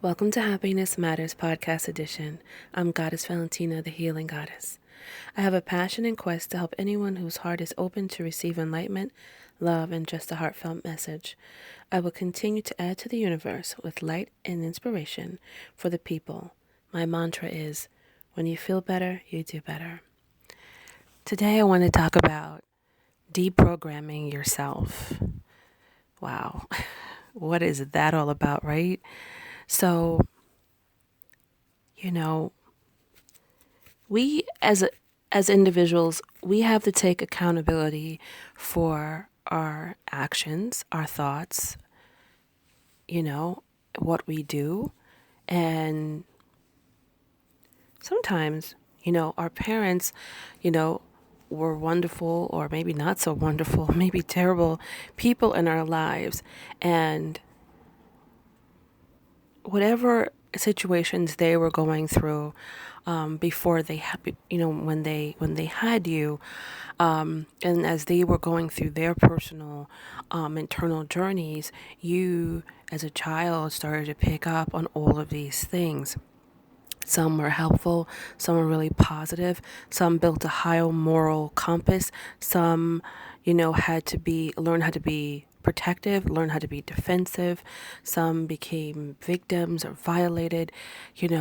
Welcome to Happiness Matters Podcast Edition. I'm Goddess Valentina, the Healing Goddess. I have a passion and quest to help anyone whose heart is open to receive enlightenment, love, and just a heartfelt message. I will continue to add to the universe with light and inspiration for the people. My mantra is, when you feel better, you do better. Today I want to talk about deprogramming yourself. Wow, what is that all about, right? So, we as individuals, we have to take accountability for our actions, our thoughts, what we do. And sometimes, our parents, were wonderful or maybe not so wonderful, maybe terrible people in our lives. And whatever situations they were going through before they had, when they had you, and as they were going through their personal internal journeys, you as a child started to pick up on all of these things. Some were helpful, some were really positive, some built a higher moral compass, some, had to learn how to be protective, learn how to be defensive, some became victims or violated. It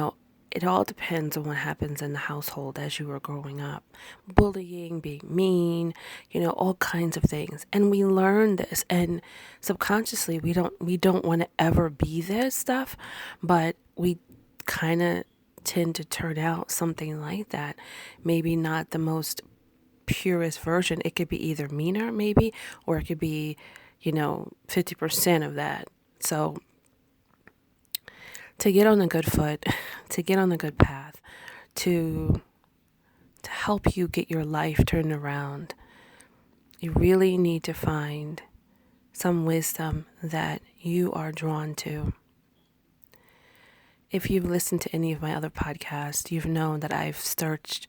all depends on what happens in the household as you were growing up. Bullying, being mean, all kinds of things. And we learn this, and subconsciously we don't want to ever be this stuff, but we kind of tend to turn out something like that. Maybe not the most purest version. It could be either meaner, maybe, or it could be, 50% of that. So to get on a good foot, to get on a good path, to help you get your life turned around, you really need to find some wisdom that you are drawn to. If you've listened to any of my other podcasts, you've known that I've studied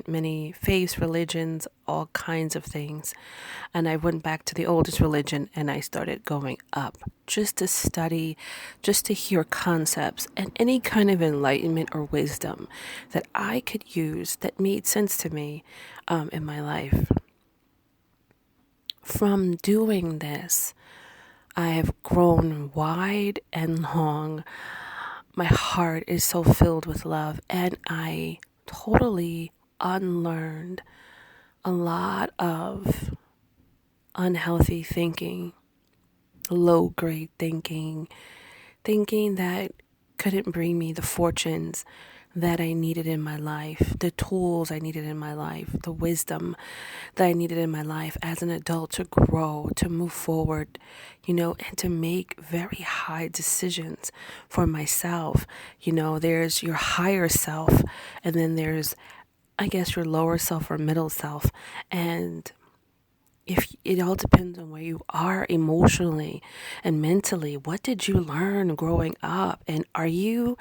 many faiths, religions, all kinds of things. And I went back to the oldest religion and I started going up just to study, just to hear concepts and any kind of enlightenment or wisdom that I could use that made sense to me in my life. From doing this, I have grown wide and long. My heart is so filled with love, and I totally unlearned a lot of unhealthy thinking, low-grade thinking that couldn't bring me the fortunes that I needed in my life, the tools I needed in my life, the wisdom that I needed in my life as an adult to grow, to move forward, and to make very high decisions for myself. There's your higher self, and then there's, I guess, your lower self or middle self. And if it all depends on where you are emotionally and mentally. What did you learn growing up? And are you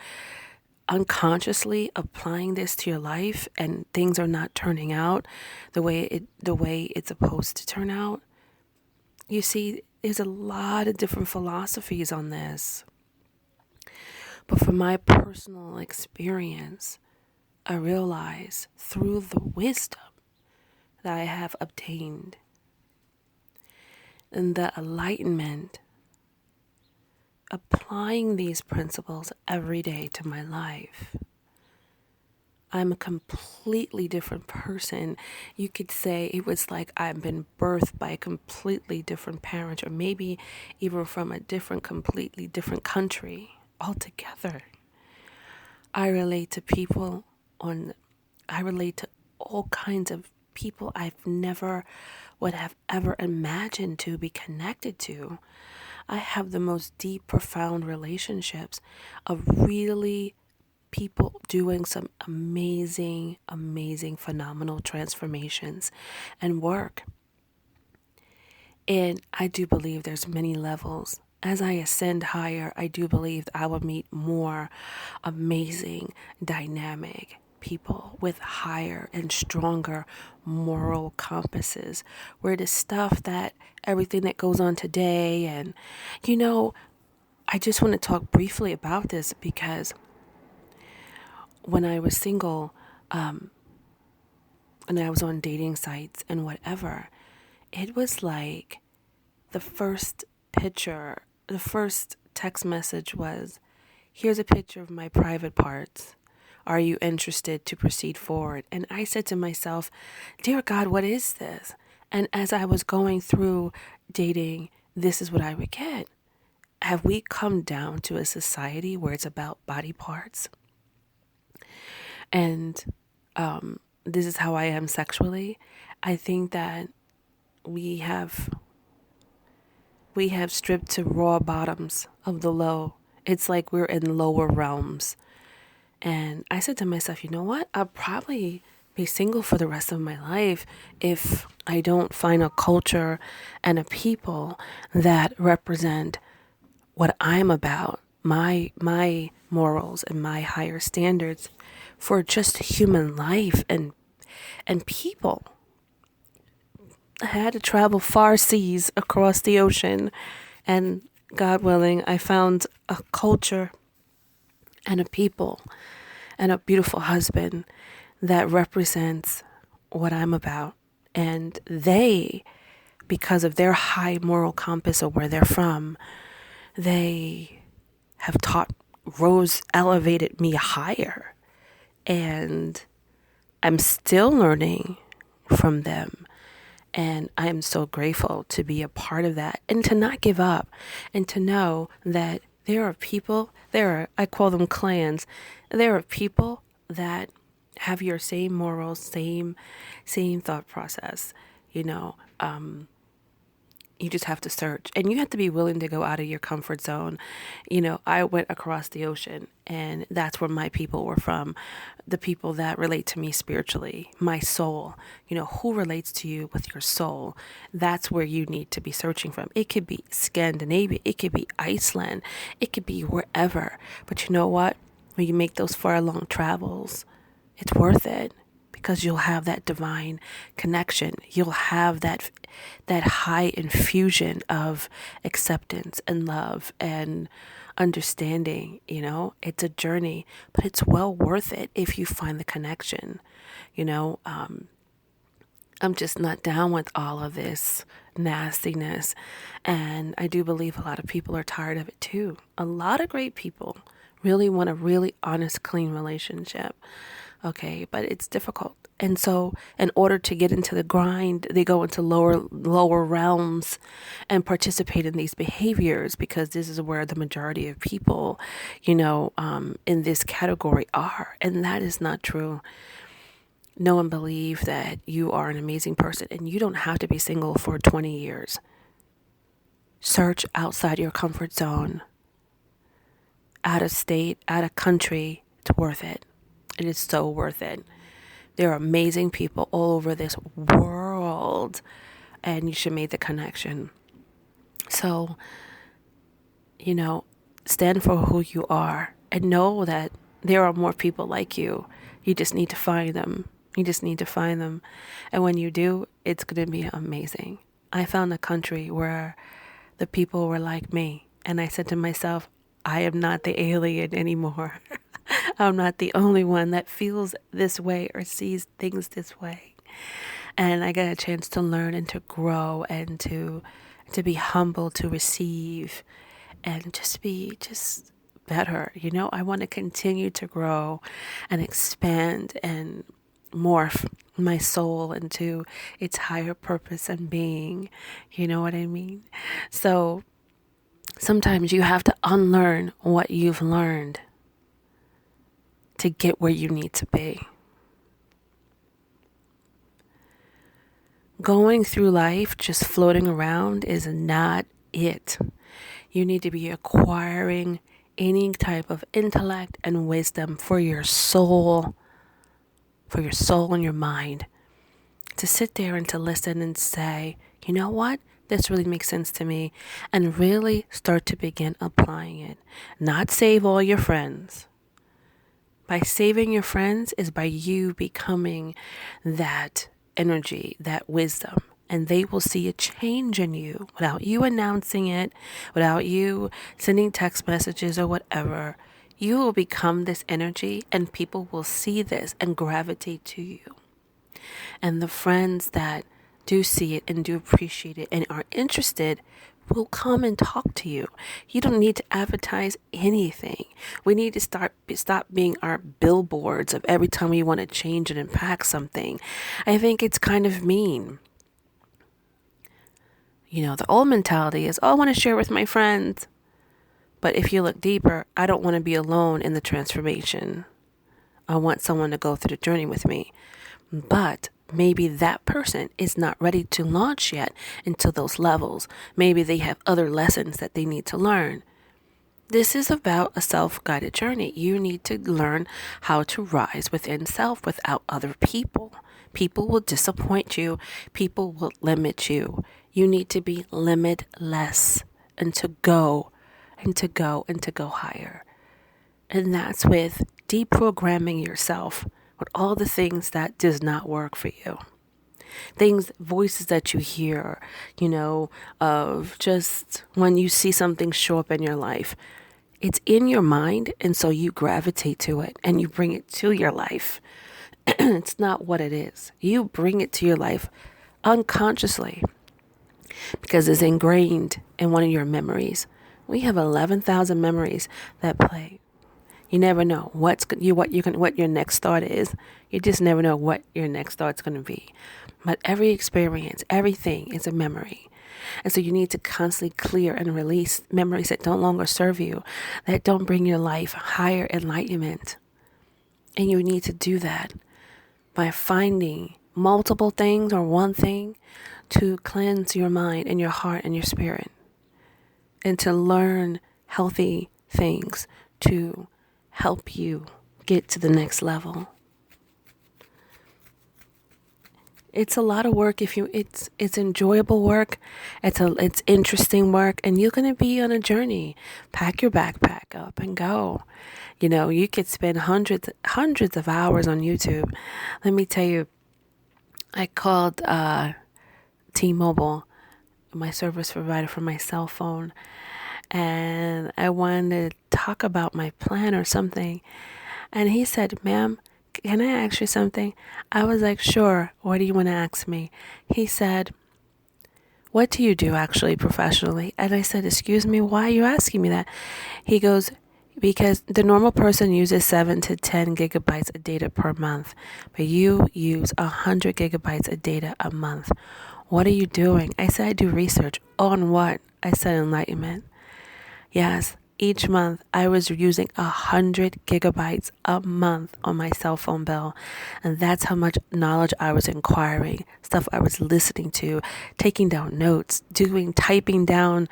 unconsciously applying this to your life and things are not turning out the way it's supposed to turn out? You see, there's a lot of different philosophies on this. But from my personal experience, I realize through the wisdom that I have obtained and the enlightenment, applying these principles every day to my life, I'm a completely different person. You could say it was like I've been birthed by a completely different parent, or maybe even from a completely different country altogether. I relate to all kinds of people I've never would have ever imagined to be connected to. I have the most deep, profound relationships of really people doing some amazing, phenomenal transformations and work. And I do believe there's many levels. As I ascend higher, I do believe I will meet more amazing, dynamic people with higher and stronger moral compasses, where the stuff that everything that goes on today, and I just want to talk briefly about this because when I was single, and I was on dating sites and whatever, it was like the first text message was, here's a picture of my private parts. Are you interested to proceed forward? And I said to myself, dear God, what is this? And as I was going through dating, this is what I would get. Have we come down to a society where it's about body parts? And this is how I am sexually. I think that we have stripped to raw bottoms of the low. It's like we're in lower realms. And I said to myself, you know what? I'll probably be single for the rest of my life if I don't find a culture and a people that represent what I'm about, my morals and my higher standards for just human life and people. I had to travel far seas across the ocean, and God willing, I found a culture and a people and a beautiful husband that represents what I'm about. And they, because of their high moral compass of where they're from, they have elevated me higher. And I'm still learning from them. And I'm so grateful to be a part of that and to not give up and to know that there are people, I call them clans. There are people that have your same morals, same thought process, you just have to search, and you have to be willing to go out of your comfort zone. I went across the ocean, and that's where my people were from, the people that relate to me spiritually, my soul. Who relates to you with your soul? That's where you need to be searching from. It could be Scandinavia, it could be Iceland, it could be wherever. But you know what? When you make those far long travels, it's worth it. Because you'll have that divine connection. You'll have that high infusion of acceptance and love and understanding. It's a journey, but it's well worth it if you find the connection. I'm just not down with all of this nastiness. And I do believe a lot of people are tired of it too. A lot of great people really want a really honest, clean relationship. Okay, but it's difficult. And so in order to get into the grind, they go into lower realms and participate in these behaviors, because this is where the majority of people, in this category are. And that is not true. Know and believe that you are an amazing person, and you don't have to be single for 20 years. Search outside your comfort zone, out of state, out of country. It's worth it. It is so worth it. There are amazing people all over this world, and you should make the connection. So, stand for who you are and know that there are more people like you. You just need to find them. And when you do, it's going to be amazing. I found a country where the people were like me, and I said to myself, I am not the alien anymore. I'm not the only one that feels this way or sees things this way. And I got a chance to learn and to grow and to be humble, to receive, and just be better. I want to continue to grow and expand and morph my soul into its higher purpose and being. You know what I mean? So sometimes you have to unlearn what you've learned to get where you need to be. Going through life just floating around is not it. You need to be acquiring any type of intellect and wisdom for your soul and your mind. To sit there and to listen and say, you know what? This really makes sense to me, and really start to begin applying it. Not save all your friends. By saving your friends is by you becoming that energy, that wisdom, and they will see a change in you without you announcing it, without you sending text messages or whatever. You will become this energy, and people will see this and gravitate to you. And the friends that do see it and do appreciate it and are interested will come and talk to you. You don't need to advertise anything. We need to stop being our billboards of every time we want to change and impact something. I think it's kind of mean. The old mentality is, oh, I want to share with my friends. But if you look deeper, I don't want to be alone in the transformation. I want someone to go through the journey with me. But maybe that person is not ready to launch yet into those levels. Maybe they have other lessons that they need to learn. This is about a self-guided journey. You need to learn how to rise within self without other people. People will disappoint you. People will limit you. You need to be limitless and to go higher. And that's with deprogramming yourself with all the things that does not work for you. Voices that you hear, of just when you see something show up in your life. It's in your mind, and so you gravitate to it and you bring it to your life. It's not what it is. You bring it to your life unconsciously because it's ingrained in one of your memories. We have 11,000 memories that play. You never know what your next thought is. You just never know what your next thought's going to be. But every experience, everything is a memory. And so you need to constantly clear and release memories that don't longer serve you, that don't bring your life higher enlightenment. And you need to do that by finding multiple things or one thing to cleanse your mind and your heart and your spirit. And to learn healthy things to help you get to the next level. It's a lot of work. It's enjoyable work. It's interesting work, and you're going to be on a journey. Pack your backpack up and go. You could spend hundreds of hours on YouTube. Let me tell you, I called T-Mobile, my service provider for my cell phone, and I wanted to talk about my plan or something. And he said, ma'am, can I ask you something? I was like, sure. What do you want to ask me? He said, what do you do actually professionally? And I said, excuse me, why are you asking me that? He goes, because the normal person uses 7 to 10 gigabytes of data per month, but you use 100 gigabytes of data a month. What are you doing? I said, I do research. On what? I said, enlightenment. Yes, each month I was using 100 gigabytes a month on my cell phone bill. And that's how much knowledge I was acquiring, stuff I was listening to, taking down notes, typing down,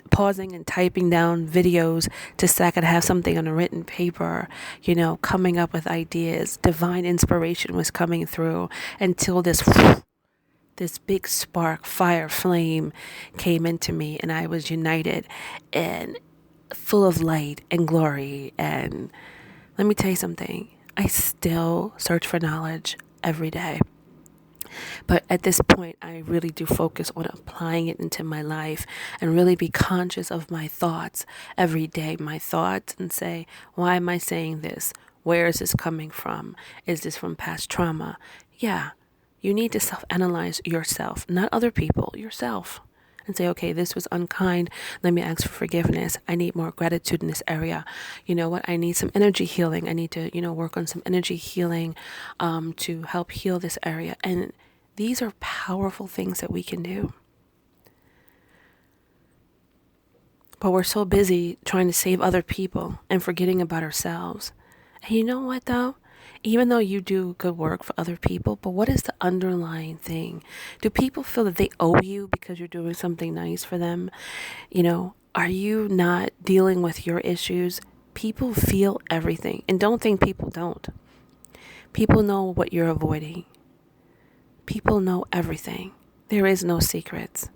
pausing and typing down videos just so I could have something on a written paper, coming up with ideas. Divine inspiration was coming through until this big spark, fire, flame came into me, and I was united and full of light and glory. And let me tell you something, I still search for knowledge every day. But at this point, I really do focus on applying it into my life and really be conscious of my thoughts every day, and say, why am I saying this? Where is this coming from? Is this from past trauma? Yeah. You need to self-analyze yourself, not other people, yourself. And say, okay, this was unkind. Let me ask for forgiveness. I need more gratitude in this area. You know what? I need some energy healing. I need to, work on some energy healing to help heal this area. And these are powerful things that we can do. But we're so busy trying to save other people and forgetting about ourselves. And you know what, though? Even though you do good work for other people, but what is the underlying thing? Do people feel that they owe you because you're doing something nice for them? Are you not dealing with your issues? People feel everything. And don't think people don't. People know what you're avoiding. People know everything. There is no secrets.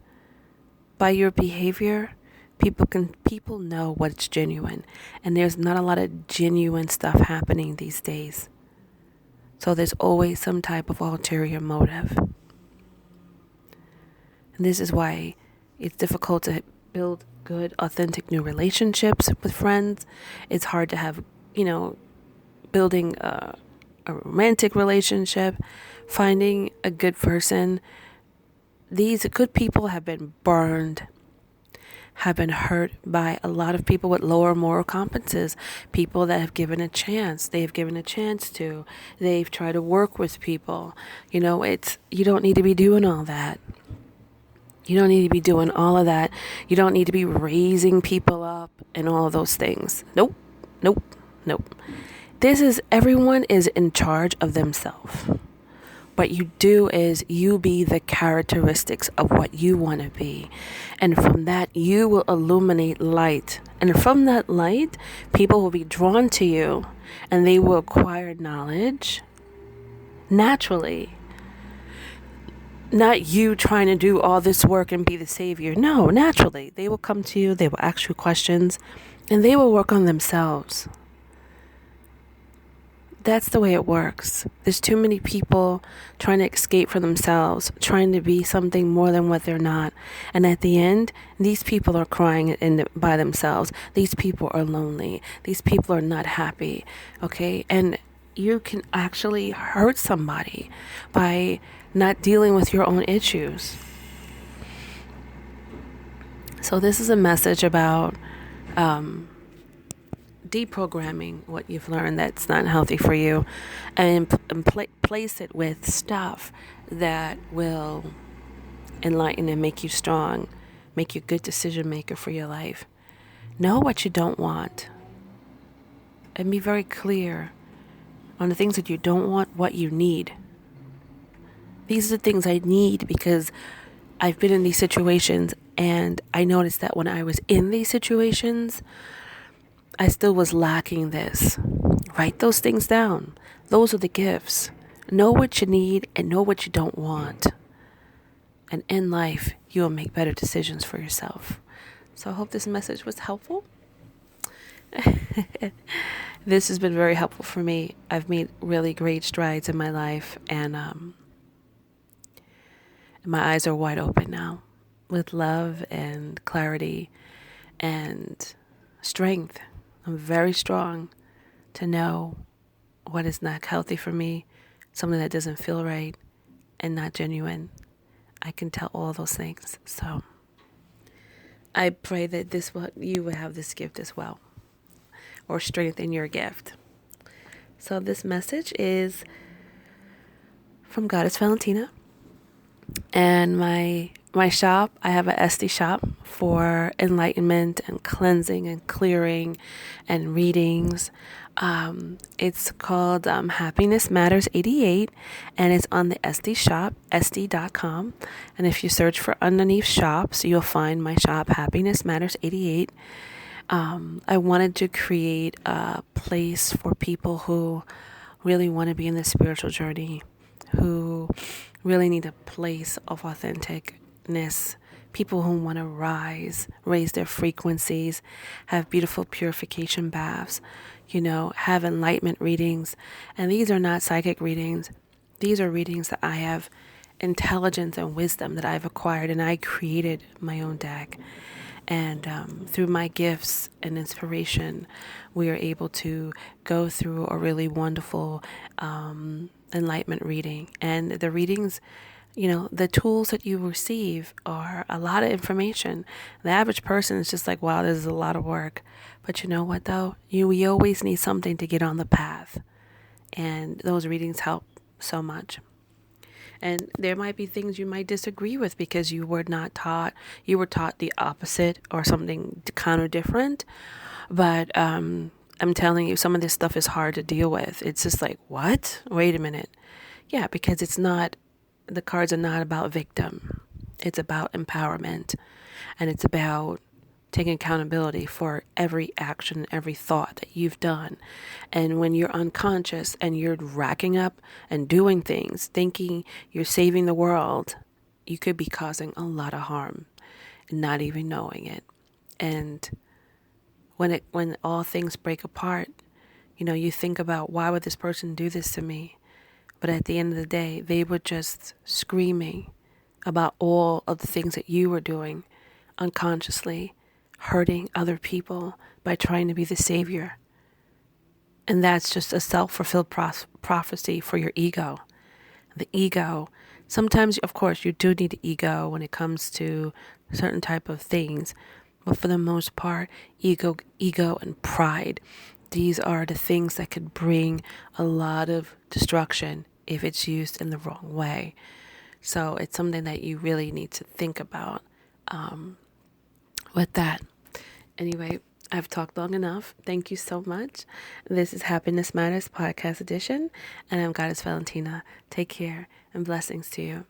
By your behavior, people know what's genuine. And there's not a lot of genuine stuff happening these days. So there's always some type of ulterior motive. And this is why it's difficult to build good, authentic new relationships with friends. It's hard to have, building a romantic relationship, finding a good person. These good people have been burned, have been hurt by a lot of people with lower moral compasses, people that have given a chance. They've given a chance to. They've tried to work with people. You don't need to be doing all that. You don't need to be doing all of that. You don't need to be raising people up and all of those things. Nope. Everyone is in charge of themselves. What you do is you be the characteristics of what you want to be. And from that, you will illuminate light. And from that light, people will be drawn to you and they will acquire knowledge naturally. Not you trying to do all this work and be the savior. No, naturally. They will come to you, they will ask you questions, and they will work on themselves. That's the way it works. There's too many people trying to escape from themselves, trying to be something more than what they're not. And at the end, these people are crying by themselves. These people are lonely. These people are not happy. Okay? And you can actually hurt somebody by not dealing with your own issues. So this is a message about deprogramming what you've learned that's not healthy for you, and place it with stuff that will enlighten and make you strong, make you a good decision maker for your life. Know what you don't want and be very clear on the things that you don't want, what you need. These are the things I need because I've been in these situations, and I noticed that when I was in these situations, I still was lacking this. Write those things down. Those are the gifts. Know what you need and know what you don't want. And in life, you will make better decisions for yourself. So I hope this message was helpful. This has been very helpful for me. I've made really great strides in my life, and my eyes are wide open now with love and clarity and strength. I'm very strong to know what is not healthy for me, something that doesn't feel right and not genuine. I can tell all those things. So I pray that you will have this gift as well, or strengthen your gift. So this message is from Goddess Valentina. And my shop, I have an SD shop for enlightenment and cleansing and clearing and readings. It's called Happiness Matters 88, and it's on the SD shop, sd.com. And if you search for underneath shops, you'll find my shop, Happiness Matters 88. I wanted to create a place for people who really want to be in the spiritual journey, who really need a place of authenticness, people who want to raise their frequencies, have beautiful purification baths, have enlightenment readings. And these are not psychic readings. These are readings that I have intelligence and wisdom that I've acquired, and I created my own deck. And through my gifts and inspiration, we are able to go through a really wonderful enlightenment reading. And the readings, the tools that you receive are a lot of information. The average person is just like, wow, this is a lot of work. But you know what, though? We always need something to get on the path. And those readings help so much. And there might be things you might disagree with because you were taught the opposite or something kind of different. But I'm telling you, some of this stuff is hard to deal with. It's just like, what? Wait a minute. Yeah, because the cards are not about victim. It's about empowerment. And it's about taking accountability for every action, every thought that you've done. And when you're unconscious and you're racking up and doing things, thinking you're saving the world, you could be causing a lot of harm and not even knowing it. And when all things break apart, you think about, why would this person do this to me? But at the end of the day, they were just screaming about all of the things that you were doing unconsciously, hurting other people by trying to be the savior. And that's just a self-fulfilled prophecy for your ego. The ego, sometimes, of course, you do need the ego when it comes to certain type of things. But for the most part, ego and pride, these are the things that could bring a lot of destruction if it's used in the wrong way. So it's something that you really need to think about with that. Anyway, I've talked long enough. Thank you so much. This is Happiness Matters Podcast Edition, and I'm Goddess Valentina. Take care and blessings to you.